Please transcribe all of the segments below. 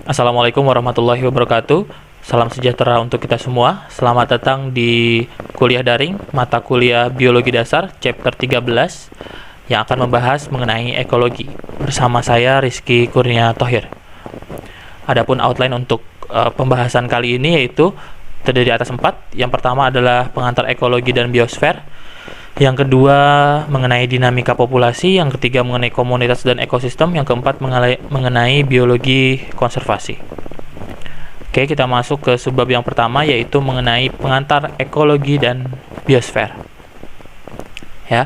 Assalamualaikum warahmatullahi wabarakatuh. Salam sejahtera untuk kita semua. Selamat datang di kuliah daring mata kuliah Biologi Dasar chapter 13 yang akan membahas mengenai ekologi. Bersama saya Rizky Kurnia Thohir. Adapun outline untuk pembahasan kali ini yaitu terdiri atas 4. Yang pertama adalah pengantar ekologi dan biosfer. Yang kedua mengenai dinamika populasi, yang ketiga mengenai komunitas dan ekosistem, yang keempat mengenai biologi konservasi. Oke, kita masuk ke subbab yang pertama yaitu mengenai pengantar ekologi dan biosfer. Ya,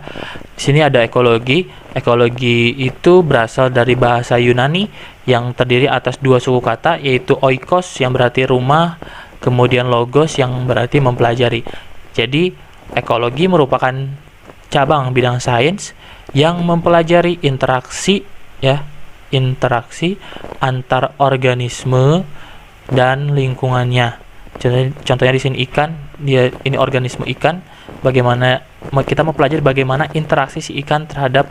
di sini ada ekologi. Ekologi itu berasal dari bahasa Yunani yang terdiri atas dua suku kata yaitu oikos yang berarti rumah, kemudian logos yang berarti mempelajari. Jadi ekologi merupakan cabang bidang sains yang mempelajari interaksi antar organisme dan lingkungannya. Contohnya di sini ikan, ini organisme ikan. Bagaimana kita mempelajari bagaimana interaksi si ikan terhadap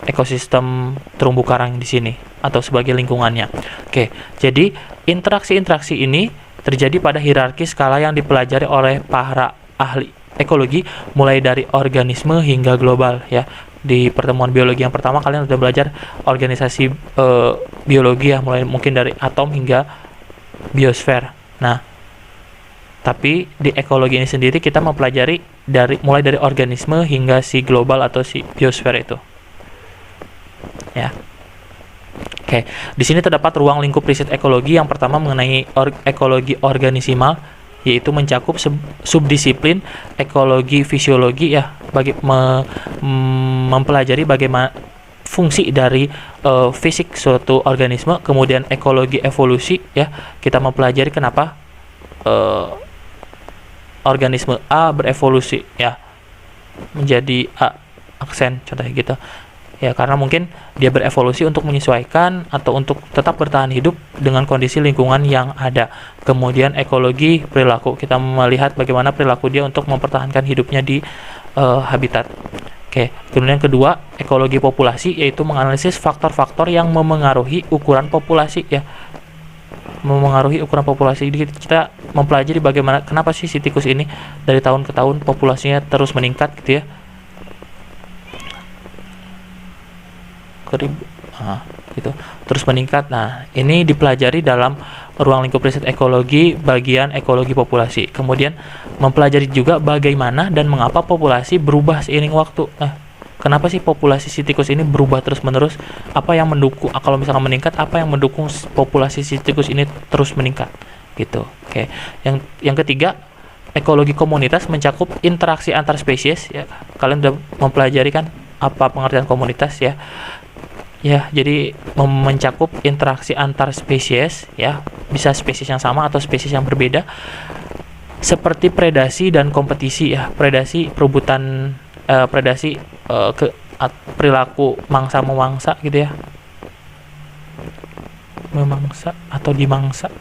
ekosistem terumbu karang di sini atau sebagai lingkungannya. Oke, jadi interaksi-interaksi ini terjadi pada hierarki skala yang dipelajari oleh para ahli ekologi mulai dari organisme hingga global ya. Di pertemuan biologi yang pertama kalian sudah belajar organisasi biologi ya, mulai mungkin dari atom hingga biosfer. Nah, tapi di ekologi ini sendiri kita mempelajari mulai dari organisme hingga si global atau si biosfer itu. Ya. Oke, di sini terdapat ruang lingkup riset ekologi. Yang pertama mengenai ekologi organisimal, yaitu mencakup subdisiplin ekologi fisiologi ya, mempelajari bagaimana fungsi dari fisik suatu organisme. Kemudian ekologi evolusi ya, kita mempelajari kenapa organisme A berevolusi ya menjadi A, aksen contohnya gitu. Ya, karena mungkin dia berevolusi untuk menyesuaikan atau untuk tetap bertahan hidup dengan kondisi lingkungan yang ada. Kemudian ekologi perilaku, kita melihat bagaimana perilaku dia untuk mempertahankan hidupnya di habitat. Oke, kemudian kedua, ekologi populasi, yaitu menganalisis faktor-faktor yang memengaruhi ukuran populasi ya. Memengaruhi ukuran populasi. Jadi kita mempelajari bagaimana kenapa sih si tikus ini dari tahun ke tahun populasinya terus meningkat gitu ya. Gitu terus meningkat. Nah, ini dipelajari dalam ruang lingkup riset ekologi bagian ekologi populasi. Kemudian mempelajari juga bagaimana dan mengapa populasi berubah seiring waktu. Nah, kenapa sih populasi si tikus ini berubah terus-menerus? Apa yang mendukung, kalau misalkan meningkat, apa yang mendukung populasi si tikus ini terus meningkat gitu. Oke. Yang ketiga, ekologi komunitas mencakup interaksi antar spesies ya. Kalian udah mempelajari kan apa pengertian komunitas ya. Ya, jadi mencakup interaksi antar spesies ya, bisa spesies yang sama atau spesies yang berbeda, seperti predasi dan kompetisi ya. Predasi perebutan, perilaku mangsa memangsa gitu ya, memangsa atau dimangsa.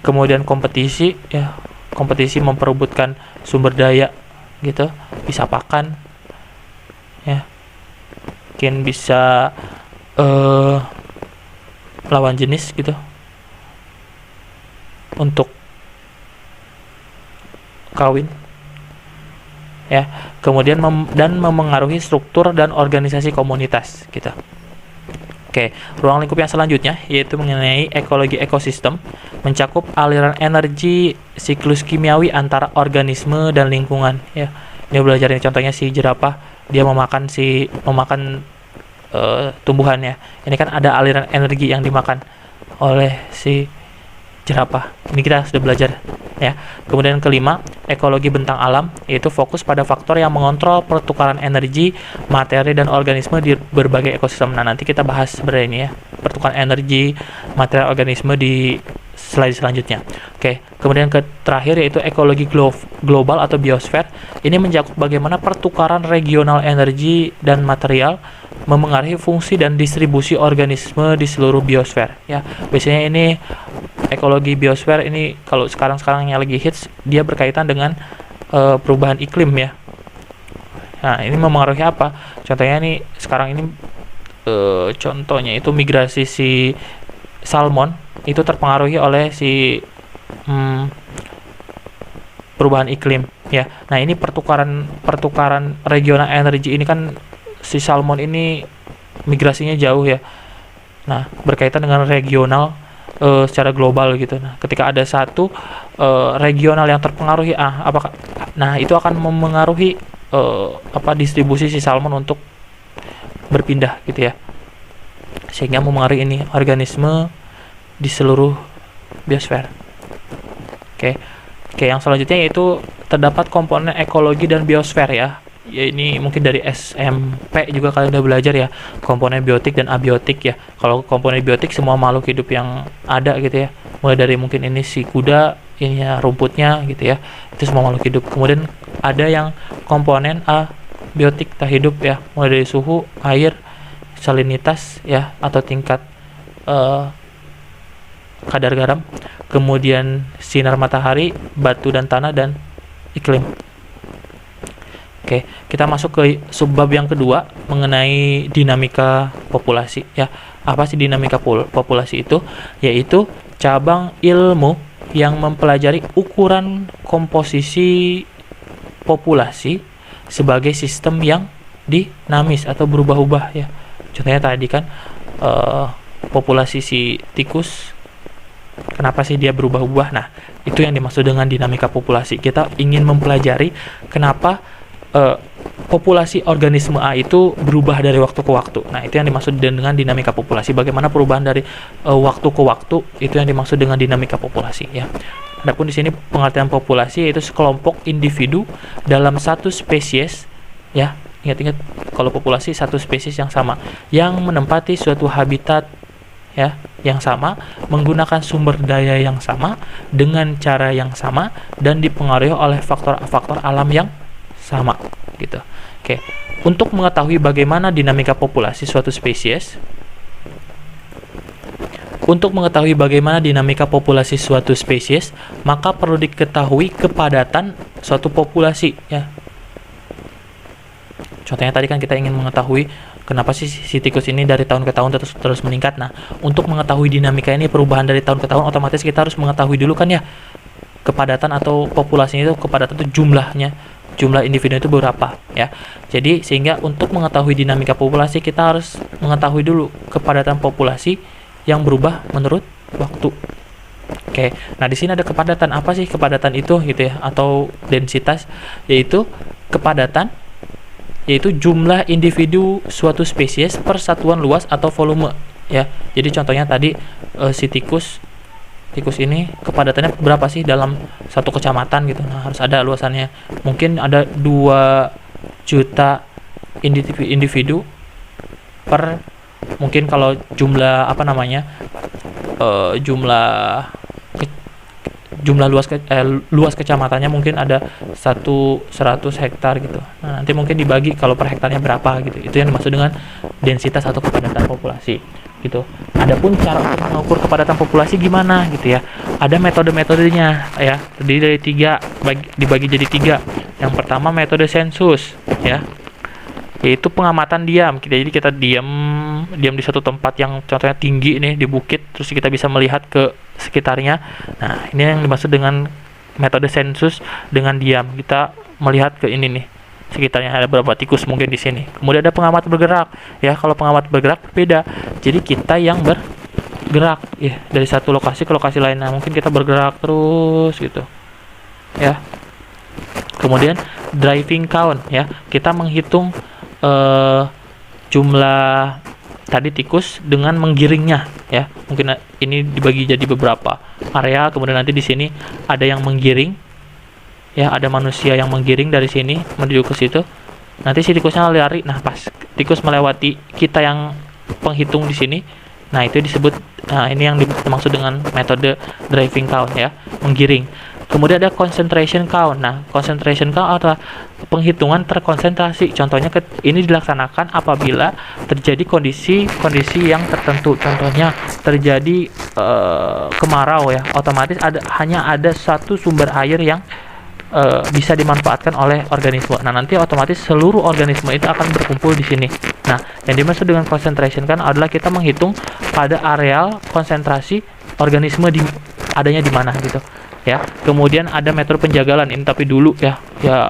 Kemudian kompetisi ya, kompetisi memperebutkan sumber daya gitu, bisa pakan ya, mungkin bisa lawan jenis gitu untuk kawin ya. Kemudian memengaruhi struktur dan organisasi komunitas gitu. Oke, ruang lingkup yang selanjutnya yaitu mengenai ekologi ekosistem, mencakup aliran energi siklus kimiawi antara organisme dan lingkungan ya. Dia belajar contohnya si jerapah, dia memakan tumbuhannya. Ini kan ada aliran energi yang dimakan oleh si jerapah. Ini kita sudah belajar ya. Kemudian kelima, ekologi bentang alam, yaitu fokus pada faktor yang mengontrol pertukaran energi, materi dan organisme di berbagai ekosistem. Nah, nanti kita bahas sebenarnya ini ya, pertukaran energi, materi, organisme di slide selanjutnya. Oke, kemudian terakhir yaitu ekologi global atau biosfer. Ini mencakup bagaimana pertukaran regional energi dan material memengaruhi fungsi dan distribusi organisme di seluruh biosfer ya. Biasanya ini ekologi biosfer ini kalau sekarang yang lagi hits, dia berkaitan dengan perubahan iklim ya. Nah, ini memengaruhi apa? Contohnya nih sekarang ini contohnya itu migrasi si salmon itu terpengaruhi oleh si perubahan iklim ya. Nah, ini pertukaran regional energi ini kan si salmon ini migrasinya jauh ya. Nah, berkaitan dengan regional secara global gitu. Nah, ketika ada satu regional yang terpengaruhi nah itu akan memengaruhi distribusi si salmon untuk berpindah gitu ya. Sehingga memengaruhi ini organisme di seluruh biosfer. Oke, yang selanjutnya yaitu terdapat komponen ekologi dan biosfer ya. Ya ini mungkin dari SMP juga kalian udah belajar ya, komponen biotik dan abiotik ya. Kalau komponen biotik semua makhluk hidup yang ada gitu ya. Mulai dari mungkin ini si kuda, ini ya rumputnya gitu ya. Itu semua makhluk hidup. Kemudian ada yang komponen abiotik tak hidup ya, mulai dari suhu, air, salinitas ya atau tingkat kadar garam, kemudian sinar matahari, batu dan tanah, dan iklim. Oke, kita masuk ke subbab yang kedua mengenai dinamika populasi ya. Apa sih dinamika populasi itu? Yaitu cabang ilmu yang mempelajari ukuran komposisi populasi sebagai sistem yang dinamis atau berubah-ubah ya. Contohnya tadi kan populasi si tikus, kenapa sih dia berubah-ubah? Nah, itu yang dimaksud dengan dinamika populasi. Kita ingin mempelajari kenapa populasi organisme A itu berubah dari waktu ke waktu. Nah, itu yang dimaksud dengan dinamika populasi. Bagaimana perubahan dari waktu ke waktu, itu yang dimaksud dengan dinamika populasi ya. Adapun di sini pengertian populasi yaitu sekelompok individu dalam satu spesies ya. Ingat-ingat kalau populasi satu spesies yang sama yang menempati suatu habitat ya yang sama, menggunakan sumber daya yang sama, dengan cara yang sama, dan dipengaruhi oleh faktor-faktor alam yang sama gitu. Oke, untuk mengetahui bagaimana dinamika populasi suatu spesies, maka perlu diketahui kepadatan suatu populasi ya. Contohnya tadi kan kita ingin mengetahui kenapa sih si tikus ini dari tahun ke tahun terus meningkat. Nah, untuk mengetahui dinamika ini, perubahan dari tahun ke tahun, otomatis kita harus mengetahui dulu kan ya kepadatan atau populasinya itu, kepadatan itu jumlah individu itu berapa ya. Jadi sehingga untuk mengetahui dinamika populasi kita harus mengetahui dulu kepadatan populasi yang berubah menurut waktu. Oke, nah di sini ada kepadatan. Apa sih kepadatan itu gitu ya, atau densitas, yaitu kepadatan yaitu jumlah individu suatu spesies per satuan luas atau volume ya. Jadi contohnya tadi si tikus ini kepadatannya berapa sih dalam satu kecamatan gitu. Nah, harus ada luasannya. Mungkin ada 2 juta individu per, mungkin kalau jumlah jumlah luas kecamatannya mungkin ada 100 hektar gitu. Nah, nanti mungkin dibagi kalau per hektarnya berapa gitu. Itu yang dimaksud dengan densitas atau kepadatan populasi gitu. Adapun cara untuk mengukur kepadatan populasi gimana gitu ya. Ada metode-metodenya ya. Terdiri dari 3, dibagi jadi 3. Yang pertama metode sensus ya, yaitu pengamatan diam. Jadi kita diam di satu tempat yang contohnya tinggi nih di bukit, terus kita bisa melihat ke sekitarnya. Nah, ini yang dimaksud dengan metode sensus dengan diam. Kita melihat ke ini nih, sekitarnya ada berapa tikus mungkin di sini. Kemudian ada pengamat bergerak ya. Kalau pengamat bergerak beda. Jadi kita yang bergerak ya dari satu lokasi ke lokasi lain. Nah, mungkin kita bergerak terus gitu ya. Kemudian driving count ya. Kita menghitung jumlah tadi tikus dengan menggiringnya ya. Mungkin ini dibagi jadi beberapa area, kemudian nanti di sini ada yang menggiring ya, ada manusia yang menggiring dari sini menuju ke situ. Nanti si tikusnya lari. Nah, pas tikus melewati kita yang penghitung di sini, nah itu disebut, ini yang dimaksud dengan metode driving count ya, menggiring. Kemudian ada concentration count. Nah, concentration count adalah penghitungan terkonsentrasi. Contohnya ini dilaksanakan apabila terjadi kondisi yang tertentu. Contohnya terjadi kemarau ya, otomatis hanya ada satu sumber air yang bisa dimanfaatkan oleh organisme. Nah, nanti otomatis seluruh organisme itu akan berkumpul di sini. Nah, yang dimaksud dengan concentration kan adalah kita menghitung pada areal konsentrasi organisme adanya di mana gitu. Ya. Kemudian ada metode penjagalan ini tapi dulu ya. Ya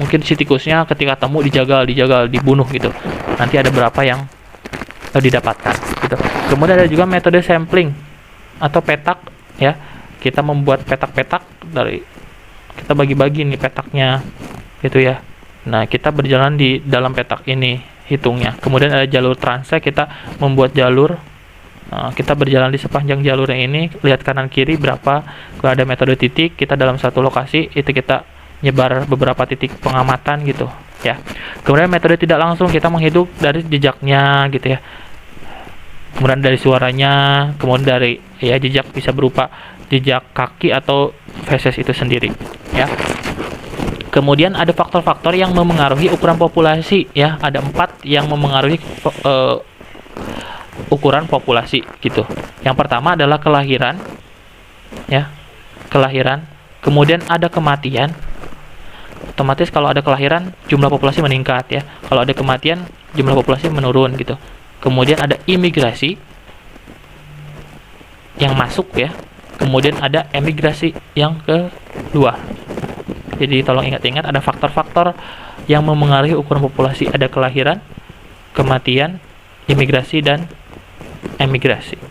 mungkin si tikusnya ketika temu dijagal, dibunuh gitu. Nanti ada berapa yang didapatkan gitu. Kemudian ada juga metode sampling atau petak ya. Kita membuat petak-petak kita bagi-bagi nih petaknya gitu ya. Nah, kita berjalan di dalam petak ini hitungnya. Kemudian ada jalur transek, kita membuat jalur. Kita berjalan di sepanjang jalurnya ini, lihat kanan kiri berapa. Kalau ada metode titik, kita dalam satu lokasi itu kita nyebar beberapa titik pengamatan gitu ya. Kemudian metode tidak langsung, kita menghitung dari jejaknya gitu ya. Kemudian dari suaranya, kemudian dari ya jejak bisa berupa jejak kaki atau feses itu sendiri ya. Kemudian ada faktor-faktor yang memengaruhi ukuran populasi ya. Ada 4 yang memengaruhi ukuran populasi gitu. Yang pertama adalah kelahiran ya. Kelahiran. Kemudian ada kematian. Otomatis kalau ada kelahiran jumlah populasi meningkat ya. Kalau ada kematian jumlah populasi menurun gitu. Kemudian ada imigrasi yang masuk ya. Kemudian ada emigrasi yang kedua. Jadi tolong ingat-ingat ada faktor-faktor yang memengaruhi ukuran populasi. Ada kelahiran, kematian, imigrasi, dan emigrasi.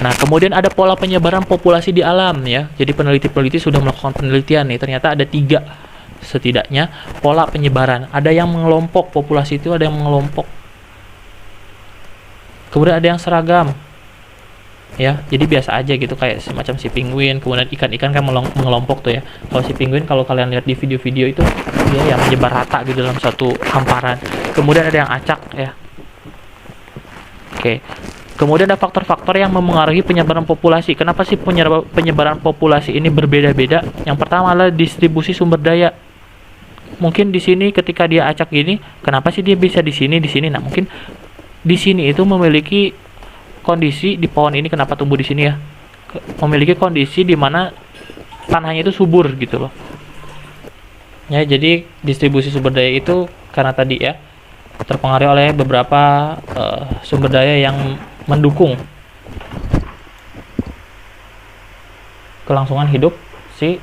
Nah, kemudian ada pola penyebaran populasi di alam ya. Jadi peneliti-peneliti sudah melakukan penelitian nih. Ternyata ada 3 setidaknya pola penyebaran. Ada yang mengelompok populasi itu, ada yang mengelompok. Kemudian ada yang seragam. Ya, jadi biasa aja gitu kayak semacam si penguin, kemudian ikan-ikan kan mengelompok tuh ya. Kalau si penguin kalau kalian lihat di video-video itu dia yang menyebar rata gitu dalam satu hamparan. Kemudian ada yang acak ya. Oke. Kemudian ada faktor-faktor yang memengaruhi penyebaran populasi. Kenapa sih penyebaran populasi ini berbeda-beda? Yang pertama adalah distribusi sumber daya. Mungkin di sini ketika dia acak gini, kenapa sih dia bisa di sini? Nah, mungkin di sini itu memiliki kondisi di pohon ini kenapa tumbuh di sini ya, memiliki kondisi di mana tanahnya itu subur gitu loh ya. Jadi distribusi sumber daya itu karena tadi ya terpengaruh oleh beberapa sumber daya yang mendukung kelangsungan hidup si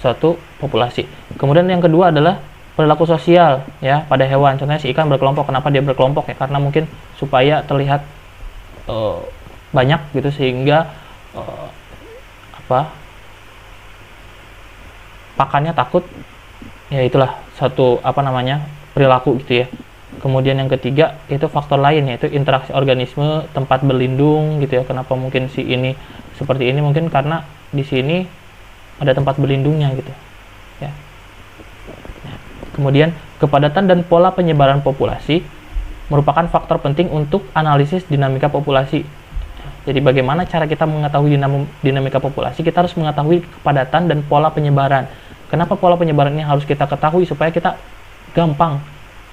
suatu populasi. Kemudian yang kedua adalah perilaku sosial ya pada hewan. Contohnya si ikan berkelompok. Kenapa dia berkelompok ya? Karena mungkin supaya terlihat banyak gitu sehingga pakannya takut ya. Itulah satu perilaku gitu ya. Kemudian yang ketiga itu faktor lain yaitu interaksi organisme, tempat berlindung gitu ya. Kenapa mungkin si ini seperti ini? Mungkin karena di sini ada tempat berlindungnya gitu ya. Kemudian kepadatan dan pola penyebaran populasi merupakan faktor penting untuk analisis dinamika populasi. Jadi bagaimana cara kita mengetahui dinamika populasi? Kita harus mengetahui kepadatan dan pola penyebaran. Kenapa pola penyebaran ini harus kita ketahui? Supaya kita gampang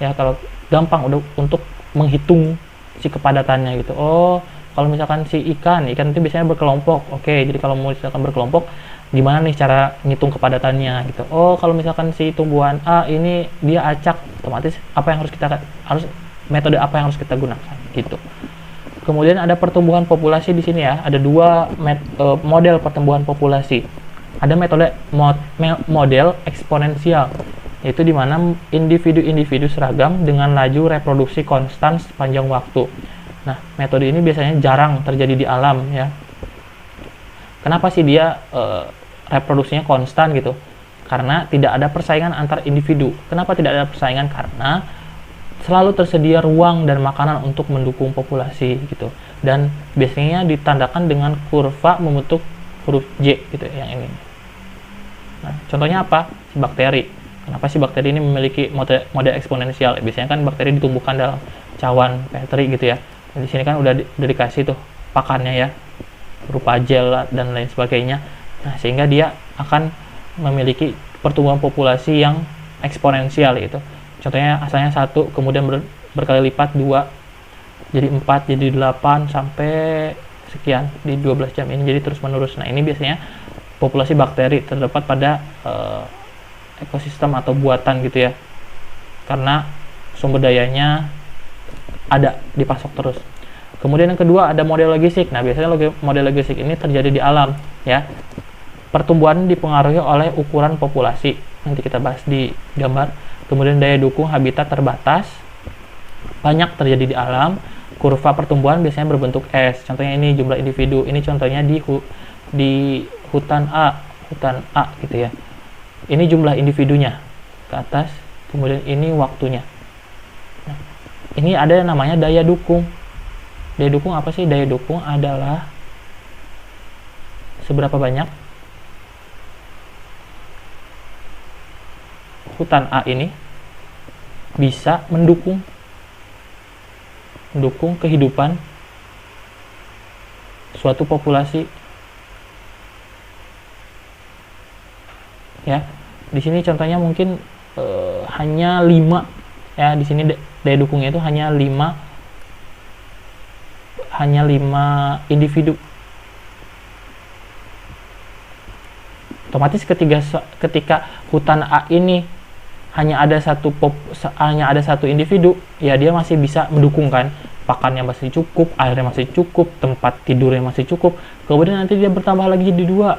ya, kalau gampang untuk menghitung si kepadatannya gitu. Oh, kalau misalkan si ikan itu biasanya berkelompok. Oke, jadi kalau mau misalkan berkelompok, gimana nih cara ngitung kepadatannya gitu. Oh, kalau misalkan si tumbuhan A ini dia acak, otomatis metode apa yang harus kita gunakan gitu. Kemudian ada pertumbuhan populasi di sini ya. Ada 2 model pertumbuhan populasi. Ada metode model eksponensial, yaitu di mana individu-individu seragam dengan laju reproduksi konstan sepanjang waktu. Nah, metode ini biasanya jarang terjadi di alam ya. Kenapa sih dia reproduksinya konstan gitu? Karena tidak ada persaingan antar individu. Kenapa tidak ada persaingan? Karena selalu tersedia ruang dan makanan untuk mendukung populasi gitu. Dan biasanya ditandakan dengan kurva membentuk huruf J gitu yang ini. Nah, contohnya apa? Si bakteri. Kenapa sih bakteri ini memiliki mode eksponensial? Biasanya kan bakteri ditumbuhkan dalam cawan petri gitu ya. Di sini kan udah dikasih tuh pakannya ya, berupa gel dan lain sebagainya. Nah, sehingga dia akan memiliki pertumbuhan populasi yang eksponensial gitu. Contohnya asalnya 1, kemudian berkali lipat 2, jadi 4, jadi 8, sampai sekian di 12 jam ini, jadi terus menerus. Nah, ini biasanya populasi bakteri terdapat pada ekosistem atau buatan gitu ya, karena sumber dayanya ada, dipasok terus. Kemudian yang kedua ada model logistik. Nah, biasanya model logistik ini terjadi di alam ya. Pertumbuhan dipengaruhi oleh ukuran populasi, nanti kita bahas di gambar. Kemudian daya dukung habitat terbatas, banyak terjadi di alam. Kurva pertumbuhan biasanya berbentuk S, contohnya ini jumlah individu. Ini contohnya di hutan A gitu ya. Ini jumlah individunya ke atas, kemudian ini waktunya. Nah, ini ada yang namanya daya dukung. Daya dukung apa sih? Daya dukung adalah seberapa banyak hutan A ini bisa mendukung kehidupan suatu populasi. Ya, di sini contohnya mungkin hanya 5 ya. Di sini daya dukungnya itu hanya 5 individu. Otomatis ketika hutan A ini hanya ada satu individu, ya dia masih bisa mendukung kan, pakannya masih cukup, airnya masih cukup, tempat tidurnya masih cukup. Kemudian nanti dia bertambah lagi jadi 2,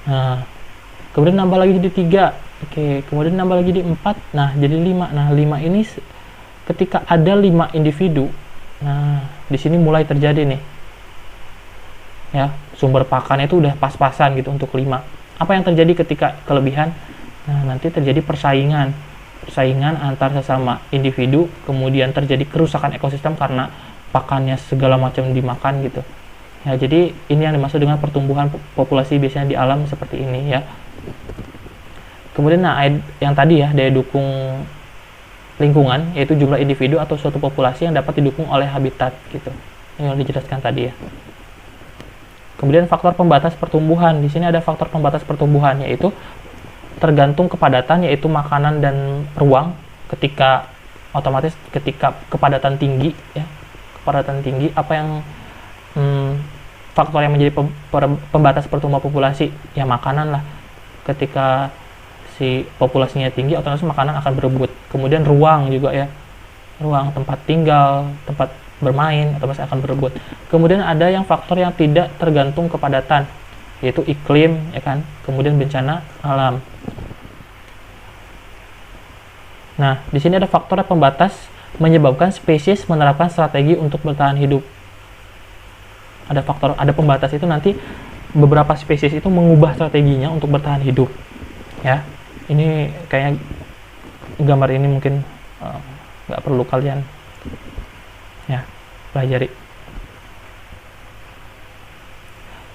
nah kemudian nambah lagi jadi 3, oke, kemudian nambah lagi jadi 4, nah jadi 5. Nah 5 ini ketika ada 5 individu, nah di sini mulai terjadi nih ya, sumber pakannya itu udah pas-pasan gitu untuk 5. Apa yang terjadi ketika kelebihan? Nah, nanti terjadi persaingan antar sesama individu, kemudian terjadi kerusakan ekosistem karena pakannya segala macam dimakan gitu. Ya, jadi ini yang dimaksud dengan pertumbuhan populasi biasanya di alam seperti ini ya. Kemudian nah yang tadi ya, daya dukung lingkungan, yaitu jumlah individu atau suatu populasi yang dapat didukung oleh habitat gitu. Ini yang dijelaskan tadi ya. Kemudian faktor pembatas pertumbuhan. Di sini ada faktor pembatas pertumbuhan, yaitu tergantung kepadatan, yaitu makanan dan ruang. Ketika kepadatan tinggi ya, apa yang faktor yang menjadi pembatas pertumbuhan populasi? Ya makanan lah. Ketika si populasinya tinggi, otomatis makanan akan berebut. Kemudian ruang juga ya, ruang tempat tinggal, tempat bermain, otomatis akan berebut. Kemudian ada yang faktor yang tidak tergantung kepadatan, yaitu iklim ya kan, kemudian bencana alam. Nah, di sini ada faktor pembatas menyebabkan spesies menerapkan strategi untuk bertahan hidup. Ada pembatas itu nanti beberapa spesies itu mengubah strateginya untuk bertahan hidup ya. Ini kayak gambar ini mungkin nggak perlu kalian ya pelajari.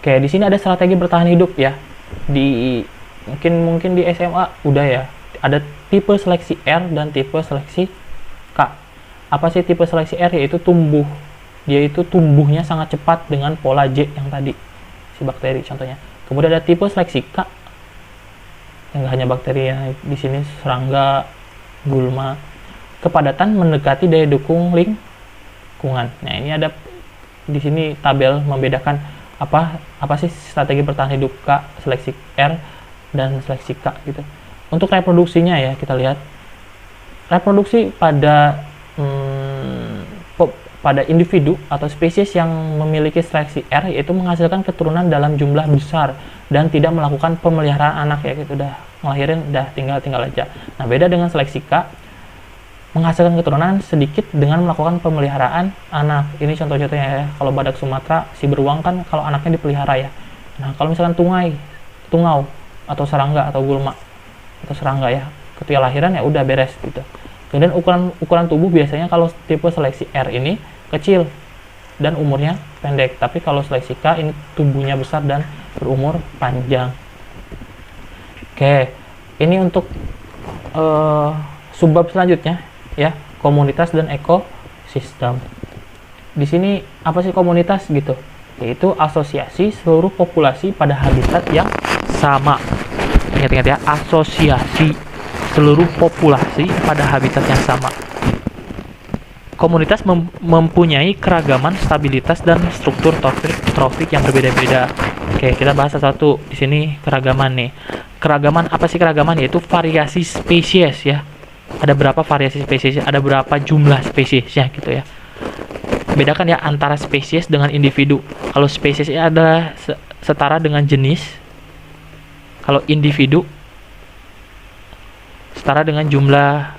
Oke, di sini ada strategi bertahan hidup ya. Mungkin di SMA udah ya. Ada tipe seleksi R dan tipe seleksi K. Apa sih tipe seleksi R? Yaitu dia itu tumbuhnya sangat cepat dengan pola J yang tadi, si bakteri contohnya. Kemudian ada tipe seleksi K, yang hanya bakteri ya, di sini serangga, gulma. Kepadatan mendekati daya dukung lingkungan. Nah, ini ada di sini tabel membedakan apa sih strategi bertahan hidup K, seleksi R dan seleksi K gitu. Untuk reproduksinya ya, kita lihat. Reproduksi pada individu atau spesies yang memiliki seleksi R, yaitu menghasilkan keturunan dalam jumlah besar dan tidak melakukan pemeliharaan anak ya, gitu, udah ngelahirin udah tinggal aja. Nah, beda dengan seleksi K, menghasilkan keturunan sedikit dengan melakukan pemeliharaan anak. Ini contoh-contohnya ya. Kalau badak Sumatera, si beruang kan kalau anaknya dipelihara ya. Nah, kalau misalkan tungau atau serangga atau gulma atau serangga ya, ketika lahiran ya udah beres gitu. Kemudian ukuran tubuh biasanya kalau tipe seleksi R ini kecil dan umurnya pendek, tapi kalau seleksi K ini tubuhnya besar dan berumur panjang. Oke, ini untuk subbab selanjutnya ya, komunitas dan ekosistem. Di sini apa sih komunitas gitu? Yaitu asosiasi seluruh populasi pada habitat yang sama. Ingat-ingat ya, asosiasi seluruh populasi pada habitat yang sama. Komunitas mempunyai keragaman stabilitas dan struktur trofik yang berbeda-beda. Oke, kita bahas satu-satu. Di sini keragaman nih. Keragaman apa sih keragaman? Yaitu variasi spesies ya. Ada berapa variasi spesies? Ada berapa jumlah spesiesnya gitu ya. Bedakan ya antara spesies dengan individu. Kalau spesies ini adalah setara dengan jenis. Kalau individu setara dengan jumlah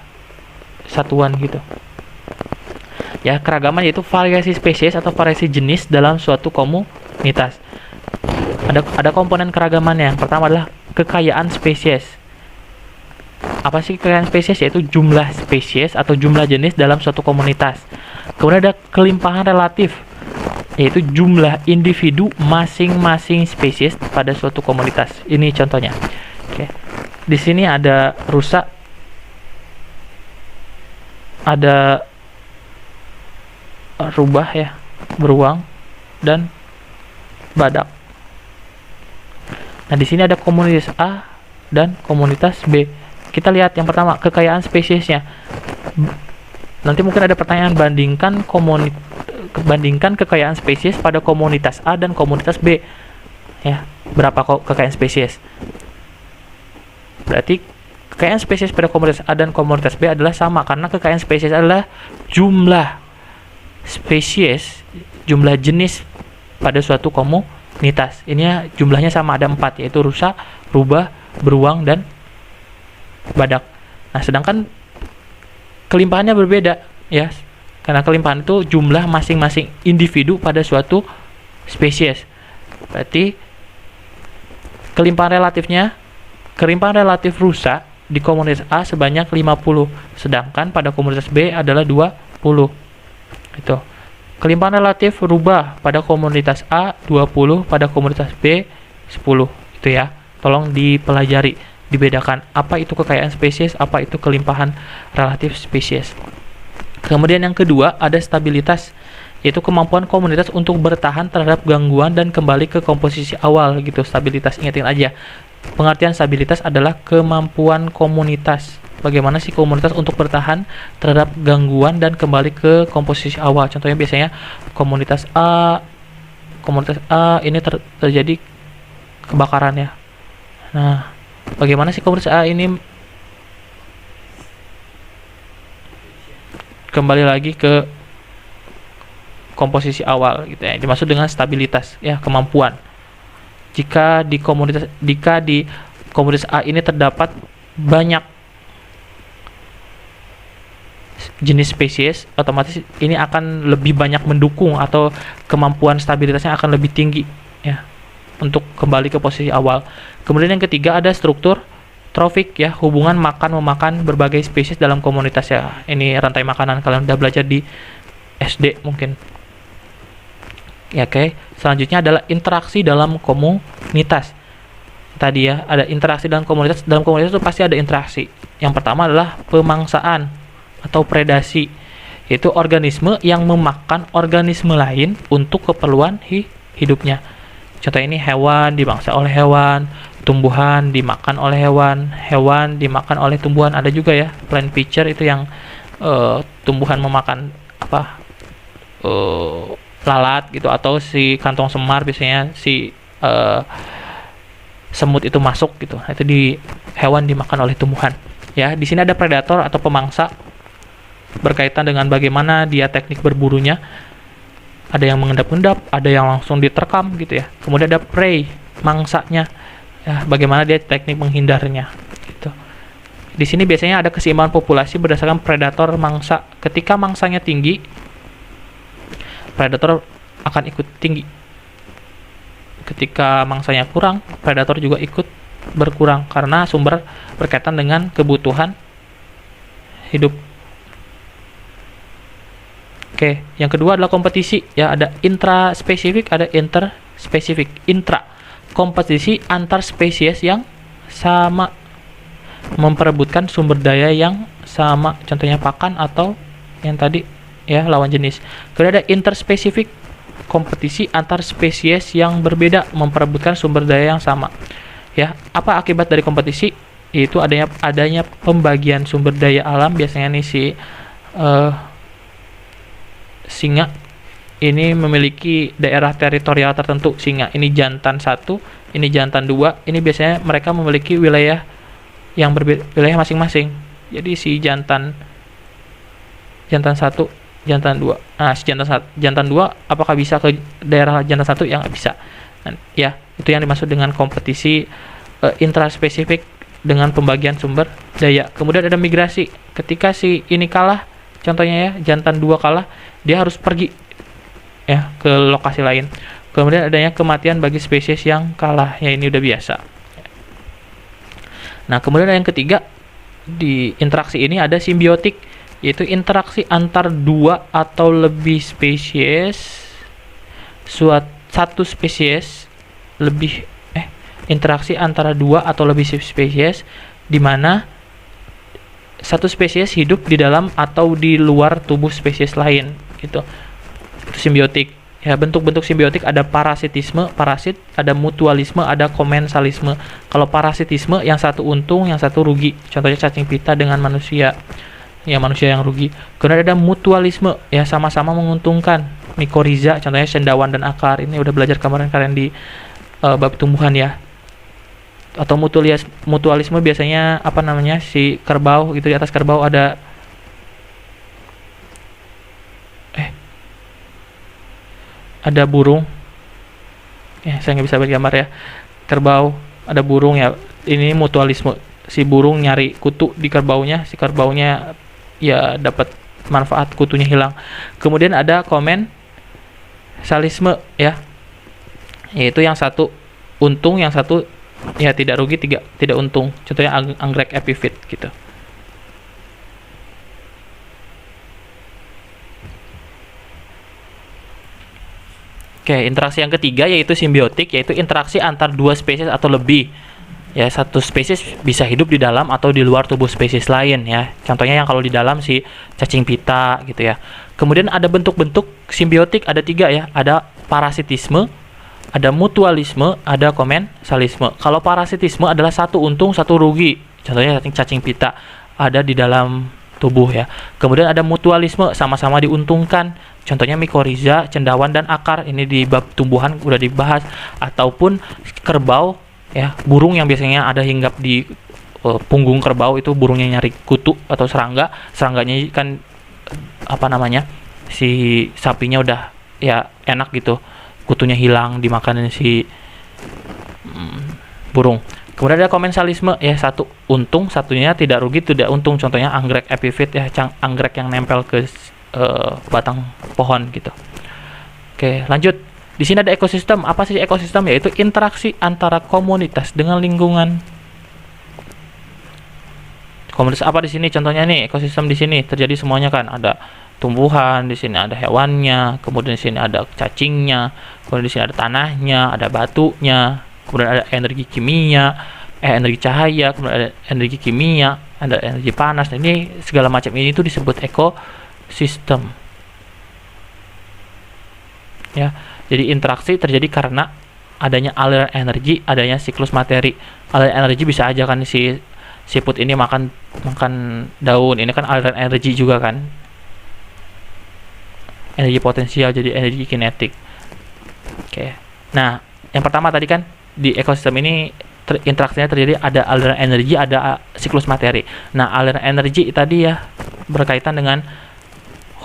satuan gitu. Ya, keragaman yaitu variasi spesies atau variasi jenis dalam suatu komunitas. Ada komponen keragamannya. Yang pertama adalah kekayaan spesies. Apa sih kekayaan spesies? Yaitu jumlah spesies atau jumlah jenis dalam suatu komunitas. Kemudian ada kelimpahan relatif, yaitu jumlah individu masing-masing spesies pada suatu komunitas. Ini contohnya. Oke. Di sini ada rusa, ada rubah ya, beruang, dan badak. Nah, di sini ada komunitas A dan komunitas B. Kita lihat yang pertama, kekayaan spesiesnya. Nanti mungkin ada pertanyaan, bandingkan kekayaan spesies pada komunitas A dan komunitas B. Ya, berapa kekayaan spesies? Berarti kekayaan spesies pada komunitas A dan komunitas B adalah sama, karena kekayaan spesies adalah jumlah spesies, jumlah jenis pada suatu komunitas. Ini jumlahnya sama, ada 4, yaitu rusa, rubah, beruang, dan badak. Nah, sedangkan kelimpahannya berbeda ya, karena kelimpahan itu jumlah masing-masing individu pada suatu spesies. Berarti kelimpahan relatif rusa di komunitas A sebanyak 50, sedangkan pada komunitas B adalah 20. Itu. Kelimpahan relatif rubah pada komunitas A 20, pada komunitas B 10. Itu ya. Tolong dipelajari, dibedakan apa itu kekayaan spesies, apa itu kelimpahan relatif spesies. Kemudian yang kedua ada stabilitas, yaitu kemampuan komunitas untuk bertahan terhadap gangguan dan kembali ke komposisi awal gitu. Stabilitas, ingetin aja. Pengertian stabilitas adalah kemampuan komunitas. Bagaimana sih komunitas untuk bertahan terhadap gangguan dan kembali ke komposisi awal. Contohnya biasanya komunitas A ini terjadi kebakaran ya. Nah, bagaimana sih komunitas A ini kembali lagi ke komposisi awal gitu ya. Dimaksud dengan stabilitas ya, kemampuan. Jika di komunitas A ini terdapat banyak jenis spesies, otomatis ini akan lebih banyak mendukung atau kemampuan stabilitasnya akan lebih tinggi ya untuk kembali ke posisi awal. Kemudian yang ketiga ada struktur trofik ya, hubungan makan-memakan berbagai spesies dalam komunitas ya. Ini rantai makanan, kalian udah belajar di SD mungkin. Ya, oke. Selanjutnya adalah interaksi dalam komunitas. Tadi ya, ada interaksi dalam komunitas. Dalam komunitas itu pasti ada interaksi. Yang pertama adalah pemangsaan atau predasi, yaitu organisme yang memakan organisme lain untuk keperluan hidupnya. Contoh ini hewan dimangsa oleh hewan, tumbuhan dimakan oleh hewan dimakan oleh tumbuhan. Ada juga ya plant pitcher itu yang tumbuhan memakan lalat gitu, atau si kantong semar biasanya si semut itu masuk gitu. Itu di hewan dimakan oleh tumbuhan. Ya, di sini ada predator atau pemangsa, berkaitan dengan bagaimana dia teknik berburunya. Ada yang mengendap-endap, ada yang langsung diterkam gitu ya. Kemudian ada prey, mangsanya. Ya, bagaimana dia teknik menghindarnya gitu. Di sini biasanya ada keseimbangan populasi berdasarkan predator mangsa. Ketika mangsanya tinggi, predator akan ikut tinggi. Ketika mangsanya kurang, predator juga ikut berkurang karena sumber berkaitan dengan kebutuhan hidup. Oke, yang kedua adalah kompetisi. Ya, ada intraspesifik, ada interspesifik. Intra, kompetisi antar spesies yang sama, memperebutkan sumber daya yang sama. Contohnya pakan atau yang tadi ya lawan jenis. Kemudian ada interspesifik, kompetisi antar spesies yang berbeda, memperebutkan sumber daya yang sama. Ya, apa akibat dari kompetisi? Yaitu adanya pembagian sumber daya alam. Biasanya nih si singa ini memiliki daerah teritorial tertentu. Singa ini jantan 1, ini jantan 2. Ini biasanya mereka memiliki wilayah yang berbeda, wilayah masing-masing. Jadi si jantan 1, jantan 2. Nah, si jantan 2 apakah bisa ke daerah jantan 1? Ya, nggak bisa. Nah, ya, itu yang dimaksud dengan kompetisi intraspesifik dengan pembagian sumber daya. Kemudian ada migrasi. Ketika si ini kalah, contohnya ya, jantan 2 kalah, dia harus pergi ya ke lokasi lain. Kemudian adanya kematian bagi spesies yang kalah. Ya, ini udah biasa. Nah, kemudian yang ketiga, di interaksi ini ada simbiotik, yaitu interaksi antar 2 atau lebih spesies. Satu spesies lebih interaksi antara 2 atau lebih spesies, di mana satu spesies hidup di dalam atau di luar tubuh spesies lain gitu. Itu simbiotik. Ya, bentuk-bentuk simbiotik ada parasitisme, parasit, ada mutualisme, ada komensalisme. Kalau parasitisme, yang satu untung, yang satu rugi. Contohnya cacing pita dengan manusia. Ya, manusia yang rugi. Kemudian ada mutualisme, ya sama-sama menguntungkan. Mikoriza, contohnya cendawan dan akar. Ini udah belajar kemarin di bab tumbuhan ya. Atau mutualisme biasanya si kerbau gitu, di atas kerbau ada burung ya, saya nggak bisa bergambar ya. Kerbau, ada burung ya, ini mutualisme, si burung nyari kutu di kerbaunya, si kerbaunya ya dapat manfaat, kutunya hilang. Kemudian ada komensalisme ya, yaitu yang satu untung, yang satu ya tidak rugi, tidak untung. Contohnya anggrek epifit gitu. Oke, interaksi yang ketiga yaitu simbiotik, yaitu interaksi antar 2 spesies atau lebih. Ya, satu spesies bisa hidup di dalam atau di luar tubuh spesies lain ya. Contohnya yang kalau di dalam si cacing pita gitu ya. Kemudian ada bentuk-bentuk simbiotik, ada 3 ya. Ada parasitisme, ada mutualisme, ada komensalisme. Kalau parasitisme adalah satu untung, satu rugi. Contohnya cacing pita ada di dalam tubuh ya. Kemudian ada mutualisme, sama-sama diuntungkan. Contohnya mikoriza, cendawan dan akar. Ini di bab tumbuhan udah dibahas. Ataupun kerbau ya, burung yang biasanya ada hinggap di punggung kerbau, itu burungnya nyari kutu atau serangganya kan si sapinya udah ya enak gitu, kutunya hilang dimakan si burung. Kemudian ada komensalisme ya, satu untung, satunya tidak rugi, tidak untung. Contohnya anggrek epifit ya, anggrek yang nempel ke batang pohon gitu. Oke, lanjut. Di sini ada ekosistem. Apa sih ekosistem? Yaitu interaksi antara komunitas dengan lingkungan. Komunitas apa di sini? Contohnya nih, ekosistem di sini terjadi semuanya kan. Ada tumbuhan, di sini ada hewannya, kemudian di sini ada cacingnya, kemudian di sini ada tanahnya, ada batunya, kemudian ada energi kimia, energi cahaya, kemudian ada energi kimia, ada energi panas. Nah, ini segala macam ini itu disebut ekosistem. Ya, jadi interaksi terjadi karena adanya aliran energi, adanya siklus materi. Aliran energi bisa aja kan si siput ini makan daun, ini kan aliran energi juga kan. Energi potensial jadi energi kinetik. Oke. Nah, yang pertama tadi kan di ekosistem ini interaksinya terjadi ada aliran energi, ada siklus materi. Nah, aliran energi tadi ya berkaitan dengan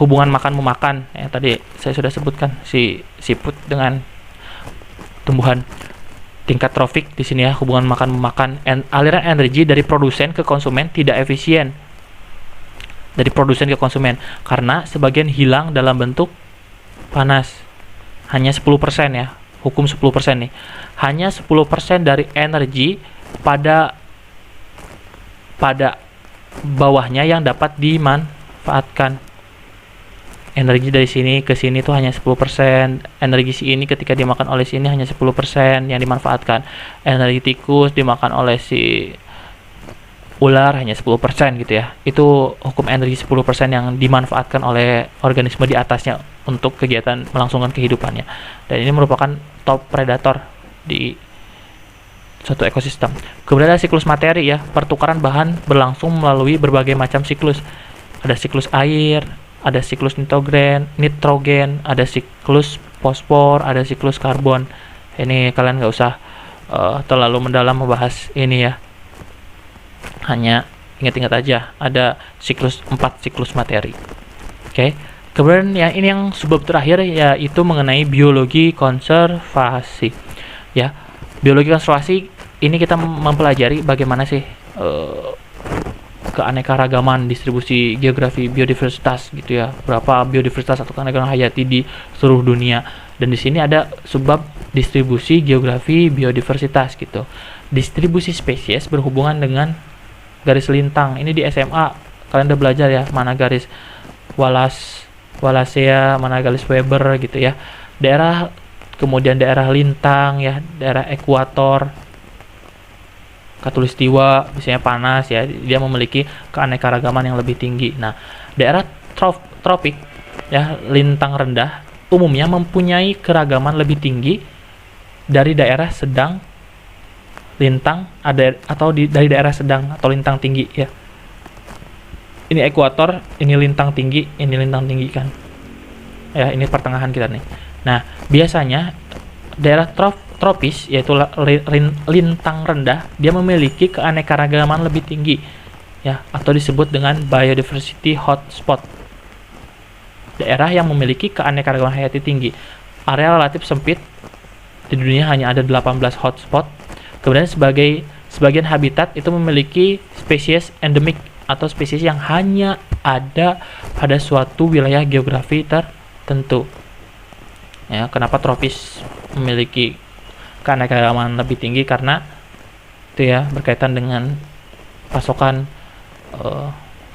hubungan makan-memakan. Ya, tadi saya sudah sebutkan si siput dengan tumbuhan. Tingkat trofik di sini ya, hubungan makan-memakan. Aliran energi dari produsen ke konsumen tidak efisien. Dari produsen ke konsumen karena sebagian hilang dalam bentuk panas. Hanya 10% ya. Hukum 10% nih. Hanya 10% dari energi pada bawahnya yang dapat dimanfaatkan. Energi dari sini ke sini tuh hanya 10%. Energi si ini ketika dimakan oleh sini hanya 10% yang dimanfaatkan. Energi tikus dimakan oleh si ular hanya 10% gitu ya. Itu hukum energi 10% yang dimanfaatkan oleh organisme di atasnya untuk kegiatan melangsungkan kehidupannya. Dan ini merupakan top predator di suatu ekosistem. Kemudian ada siklus materi ya. Pertukaran bahan berlangsung melalui berbagai macam siklus. Ada siklus air, ada siklus nitrogen, ada siklus fosfor, ada siklus karbon. Ini kalian nggak usah terlalu mendalam membahas ini ya. Hanya ingat-ingat aja ada 4 siklus materi. Oke. Kemudian ini yang subbab terakhir yaitu mengenai biologi konservasi. Ya, biologi konservasi ini kita mempelajari bagaimana sih keanekaragaman distribusi geografi biodiversitas gitu ya. Berapa biodiversitas atau keanekaragaman hayati di seluruh dunia. Dan di sini ada subbab distribusi geografi biodiversitas gitu. Distribusi spesies berhubungan dengan garis lintang. Ini di SMA kalian udah belajar ya, mana garis Wallacea, mana garis Weber gitu ya. Kemudian daerah lintang ya, daerah ekuator, khatulistiwa biasanya panas ya, dia memiliki keanekaragaman yang lebih tinggi. Nah, daerah tropik ya, lintang rendah umumnya mempunyai keragaman lebih tinggi dari daerah sedang lintang dari daerah sedang atau lintang tinggi ya. Ini ekuator, ini lintang tinggi kan. Ya, ini pertengahan kita nih. Nah, biasanya daerah tropis yaitu lintang rendah, dia memiliki keanekaragaman lebih tinggi ya, atau disebut dengan biodiversity hotspot. Daerah yang memiliki keanekaragaman hayati tinggi. Area relatif sempit, di dunia hanya ada 18 hotspot. Kemudian sebagian habitat itu memiliki spesies endemik atau spesies yang hanya ada pada suatu wilayah geografi tertentu. Ya, kenapa tropis memiliki keanekaragaman lebih tinggi? Karena itu ya berkaitan dengan pasokan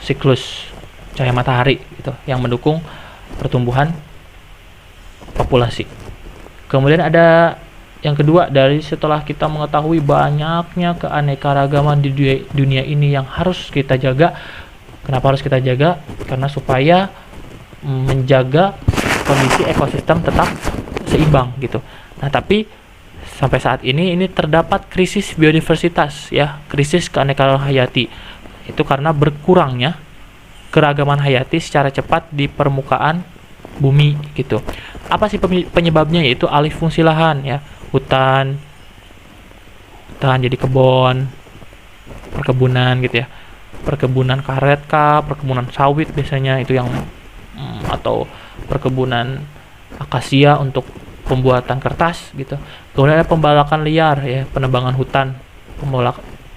siklus cahaya matahari gitu yang mendukung pertumbuhan populasi. Kemudian ada yang kedua, dari setelah kita mengetahui banyaknya keanekaragaman di dunia ini yang harus kita jaga. Kenapa harus kita jaga? Karena supaya menjaga kondisi ekosistem tetap seimbang gitu. Nah, tapi sampai saat ini terdapat krisis biodiversitas ya, krisis keanekaragaman hayati. Itu karena berkurangnya keragaman hayati secara cepat di permukaan bumi gitu. Apa sih penyebabnya? Yaitu alih fungsi lahan ya. Hutan jadi kebun, perkebunan gitu ya, perkebunan karet kah, perkebunan sawit biasanya itu yang atau perkebunan akasia untuk pembuatan kertas gitu. Kemudian ada pembalakan liar ya, penebangan hutan,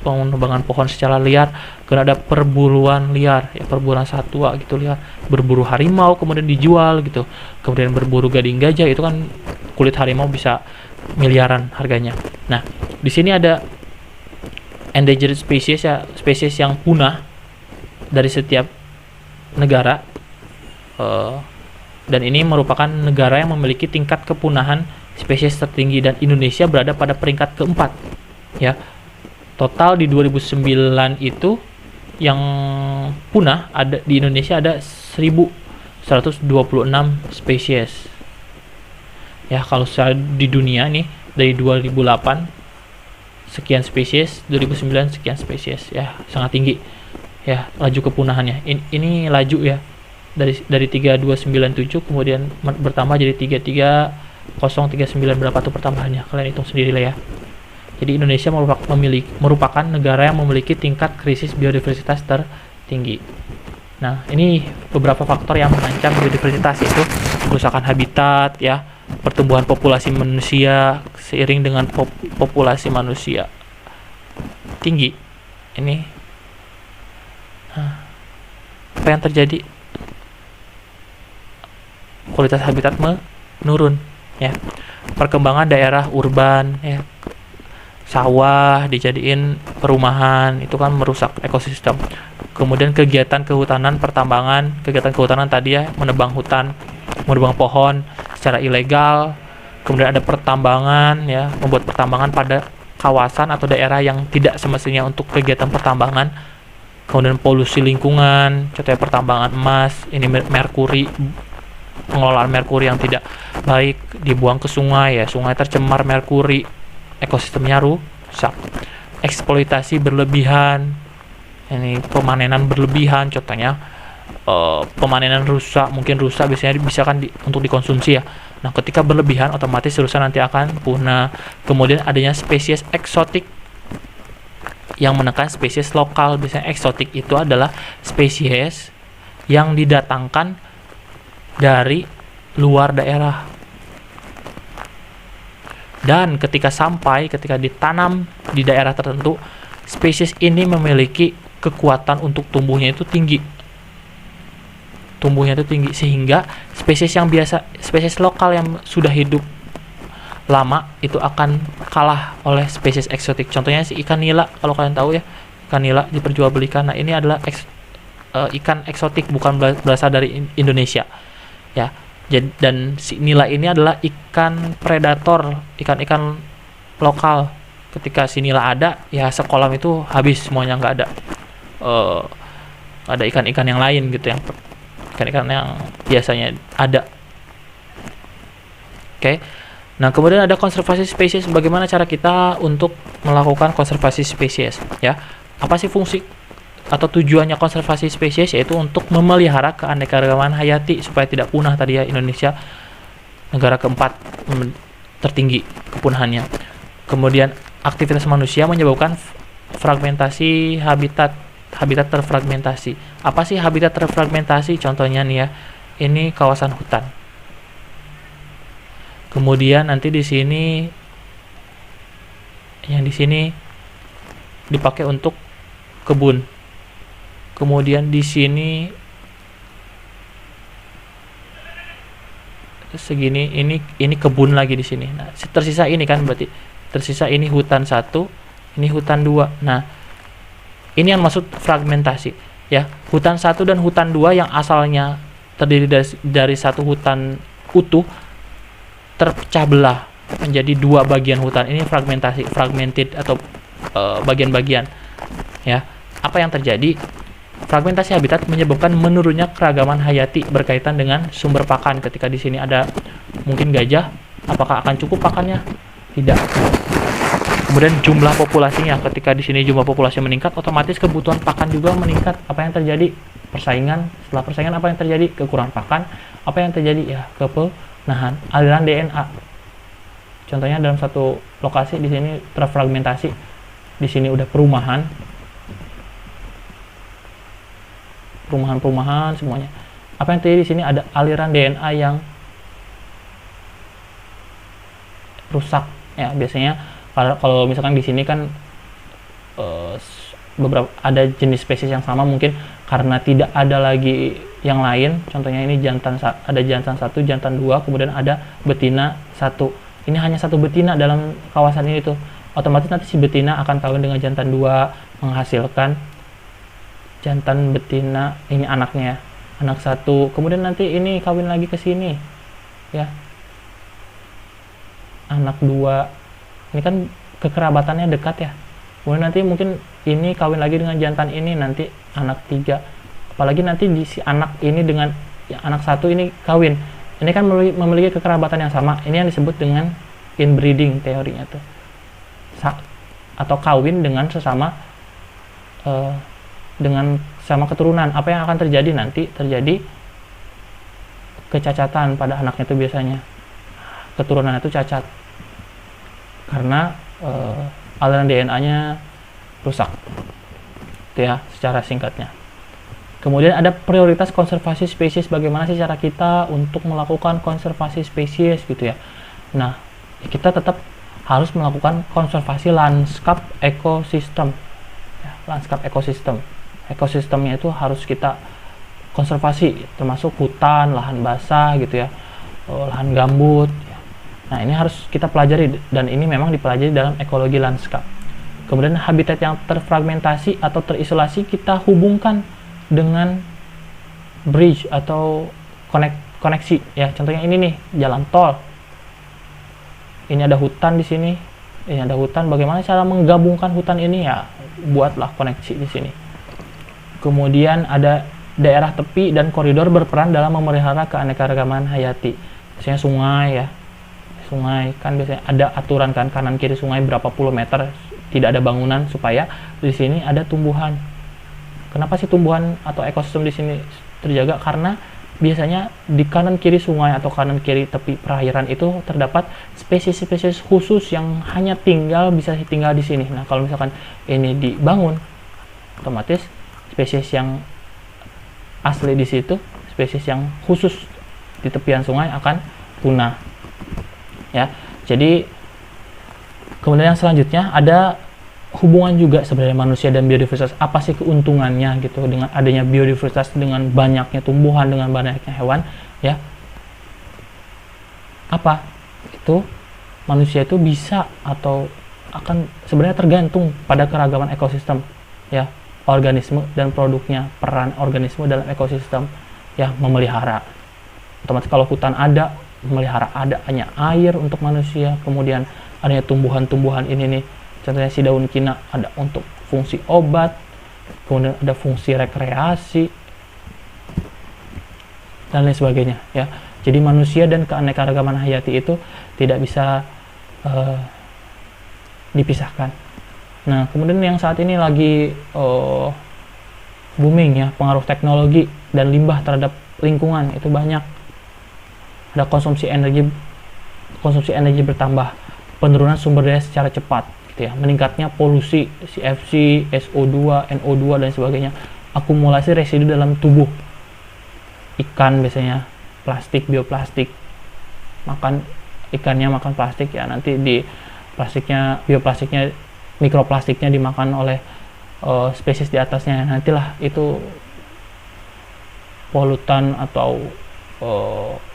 penebangan pohon secara liar. Kemudian ada perburuan liar ya, perburuan satwa gitu liar, berburu harimau kemudian dijual gitu. Kemudian berburu gading gajah, itu kan kulit harimau bisa miliaran harganya. Nah, di sini ada endangered species ya, spesies yang punah dari setiap negara, dan ini merupakan negara yang memiliki tingkat kepunahan spesies tertinggi, dan Indonesia berada pada peringkat keempat ya. Total di 2009 itu yang punah ada di Indonesia ada 1126 spesies. Ya, kalau secara di dunia nih dari 2008 sekian spesies, 2009 sekian spesies ya, sangat tinggi ya laju kepunahannya. Ini laju ya, dari 3297 kemudian bertambah jadi 33039, berapa tuh pertambahannya, kalian hitung sendiri lah ya. Jadi Indonesia merupakan negara yang memiliki tingkat krisis biodiversitas tertinggi. Nah, ini beberapa faktor yang mengancam biodiversitas, yaitu kerusakan habitat ya, pertumbuhan populasi manusia seiring dengan populasi manusia tinggi. Ini apa yang terjadi? Kualitas habitat menurun ya. Perkembangan daerah urban ya, sawah dijadiin perumahan, itu kan merusak ekosistem. Kemudian kegiatan kehutanan, kegiatan kehutanan tadi ya, menebang pohon secara ilegal. Kemudian ada pertambangan ya, membuat pertambangan pada kawasan atau daerah yang tidak semestinya untuk kegiatan pertambangan. Kemudian polusi lingkungan, contohnya pertambangan emas, ini merkuri, pengelolaan merkuri yang tidak baik, dibuang ke sungai ya, sungai tercemar merkuri, ekosistemnya rusak. Eksploitasi berlebihan, ini pemanenan berlebihan, contohnya pemanenan rusa, mungkin rusa biasanya bisa kan untuk dikonsumsi ya. Nah, ketika berlebihan otomatis rusa nanti akan punah. Kemudian adanya spesies eksotik yang menekan spesies lokal. Biasanya eksotik itu adalah spesies yang didatangkan dari luar daerah. Dan ketika ditanam di daerah tertentu, spesies ini memiliki kekuatan untuk tumbuhnya itu tinggi. Sehingga spesies lokal yang sudah hidup lama itu akan kalah oleh spesies eksotik. Contohnya si ikan nila, kalau kalian tahu ya, ikan nila diperjualbelikan. Nah, ini adalah ikan eksotik, bukan berasal dari Indonesia ya. Dan si nila ini adalah ikan predator, ikan-ikan lokal. Ketika si nila ada, ya sekolam itu habis semuanya, nggak ada ikan-ikan yang lain gitu, yang ikan-ikan yang biasanya ada. Oke. Nah, kemudian ada konservasi spesies. Bagaimana cara kita untuk melakukan konservasi spesies ya? Apa sih fungsi atau tujuannya konservasi spesies? Yaitu untuk memelihara keanekaragaman hayati supaya tidak punah. Tadi ya, Indonesia negara keempat tertinggi kepunahannya. Kemudian aktivitas manusia menyebabkan fragmentasi habitat terfragmentasi. Apa sih habitat terfragmentasi? Contohnya nih ya, ini kawasan hutan. Kemudian nanti di sini, yang di sini dipakai untuk kebun. Kemudian di sini segini, ini kebun lagi di sini. Nah, tersisa ini kan, berarti tersisa ini hutan 1, ini hutan 2. Nah, ini yang maksud fragmentasi ya. Hutan 1 dan hutan 2 yang asalnya terdiri dari satu hutan utuh terpecah belah menjadi 2 bagian hutan. Ini fragmentasi, fragmented atau bagian-bagian ya. Apa yang terjadi? Fragmentasi habitat menyebabkan menurunnya keragaman hayati berkaitan dengan sumber pakan. Ketika di sini ada mungkin gajah, apakah akan cukup pakannya? Tidak. Kemudian jumlah populasinya, ketika di sini jumlah populasi meningkat, otomatis kebutuhan pakan juga meningkat. Apa yang terjadi? Persaingan. Setelah persaingan apa yang terjadi? Kekurangan pakan. Apa yang terjadi? Ya, kepunahan. Aliran DNA. Contohnya dalam satu lokasi di sini terfragmentasi. Di sini udah perumahan semuanya. Apa yang terjadi di sini? Ada aliran DNA yang rusak ya. Biasanya kalau misalkan di sini kan beberapa ada jenis spesies yang sama, mungkin karena tidak ada lagi yang lain. Contohnya ini ada jantan 1, jantan 2, kemudian ada betina 1. Ini hanya satu betina dalam kawasan ini tuh. Otomatis nanti si betina akan kawin dengan jantan 2, menghasilkan jantan betina, ini anaknya, anak 1. Kemudian nanti ini kawin lagi ke sini ya, anak 2. Ini kan kekerabatannya dekat ya. Kemudian nanti mungkin ini kawin lagi dengan jantan ini, nanti anak 3. Apalagi nanti di si anak ini dengan ya, anak 1 ini kawin. Ini kan memiliki kekerabatan yang sama. Ini yang disebut dengan inbreeding teorinya tuh. Atau kawin dengan sesama dengan sama keturunan. Apa yang akan terjadi nanti? Terjadi kecacatan pada anaknya itu biasanya. Keturunan itu cacat. Karena aliran DNA-nya rusak. Itu ya, secara singkatnya. Kemudian ada prioritas konservasi spesies. Bagaimana sih cara kita untuk melakukan konservasi spesies gitu ya. Nah, kita tetap harus melakukan konservasi lanskap ekosistem. Ya, lanskap ekosistem. Ekosistemnya itu harus kita konservasi, termasuk hutan, lahan basah gitu ya, lahan gambut. Nah, ini harus kita pelajari, dan ini memang dipelajari dalam ekologi lanskap. Kemudian habitat yang terfragmentasi atau terisolasi kita hubungkan dengan bridge atau koneksi ya. Contohnya ini nih, jalan tol. Ini ada hutan di sini. Ini ada hutan. Bagaimana cara menggabungkan hutan ini ya? Buatlah koneksi di sini. Kemudian ada daerah tepi dan koridor berperan dalam memelihara keanekaragaman hayati. Biasanya sungai ya. Sungai kan biasanya ada aturan kan, kanan kiri sungai berapa puluh meter tidak ada bangunan supaya di sini ada tumbuhan. Kenapa sih tumbuhan atau ekosistem di sini terjaga karena biasanya di kanan kiri sungai atau kanan kiri tepi perairan itu terdapat spesies-spesies khusus yang hanya bisa tinggal di sini. Nah, kalau misalkan ini dibangun, otomatis spesies yang asli di situ, spesies yang khusus di tepian sungai akan punah. Ya. Jadi kemudian yang selanjutnya ada hubungan juga sebenarnya manusia dan biodiversitas. Apa sih keuntungannya gitu dengan adanya biodiversitas, dengan banyaknya tumbuhan, dengan banyaknya hewan, ya? Apa itu manusia itu bisa atau akan sebenarnya tergantung pada keragaman ekosistem, ya, organisme dan produknya, peran organisme dalam ekosistem, ya, memelihara. Otomatis kalau hutan ada, memelihara adanya air untuk manusia, kemudian adanya tumbuhan-tumbuhan ini nih, contohnya si daun kina ada untuk fungsi obat, kemudian ada fungsi rekreasi dan lain sebagainya, ya. Jadi manusia dan keanekaragaman hayati itu tidak bisa dipisahkan. Nah, kemudian yang saat ini lagi booming, ya, pengaruh teknologi dan limbah terhadap lingkungan itu banyak. Ada konsumsi energi bertambah, penurunan sumber daya secara cepat, gitu ya, meningkatnya polusi CFC, SO2, NO2 dan sebagainya, akumulasi residu dalam tubuh ikan, biasanya plastik, bioplastik, ikannya makan plastik, ya, nanti di bioplastiknya, mikroplastiknya dimakan oleh spesies di atasnya, nantilah itu polutan atau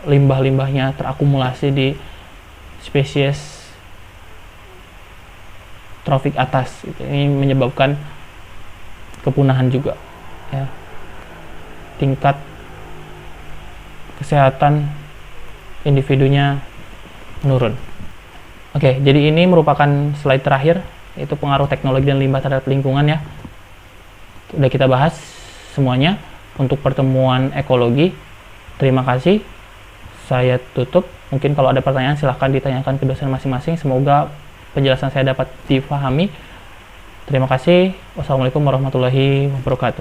limbah-limbahnya terakumulasi di spesies trofik atas. Ini menyebabkan kepunahan juga, ya. Tingkat kesehatan individunya menurun. Oke, jadi ini merupakan slide terakhir, yaitu pengaruh teknologi dan limbah terhadap lingkungan, ya. Udah kita bahas semuanya untuk pertemuan ekologi. Terima kasih. Saya tutup. Mungkin kalau ada pertanyaan silahkan ditanyakan ke dosen masing-masing. Semoga penjelasan saya dapat difahami. Terima kasih. Wassalamualaikum warahmatullahi wabarakatuh.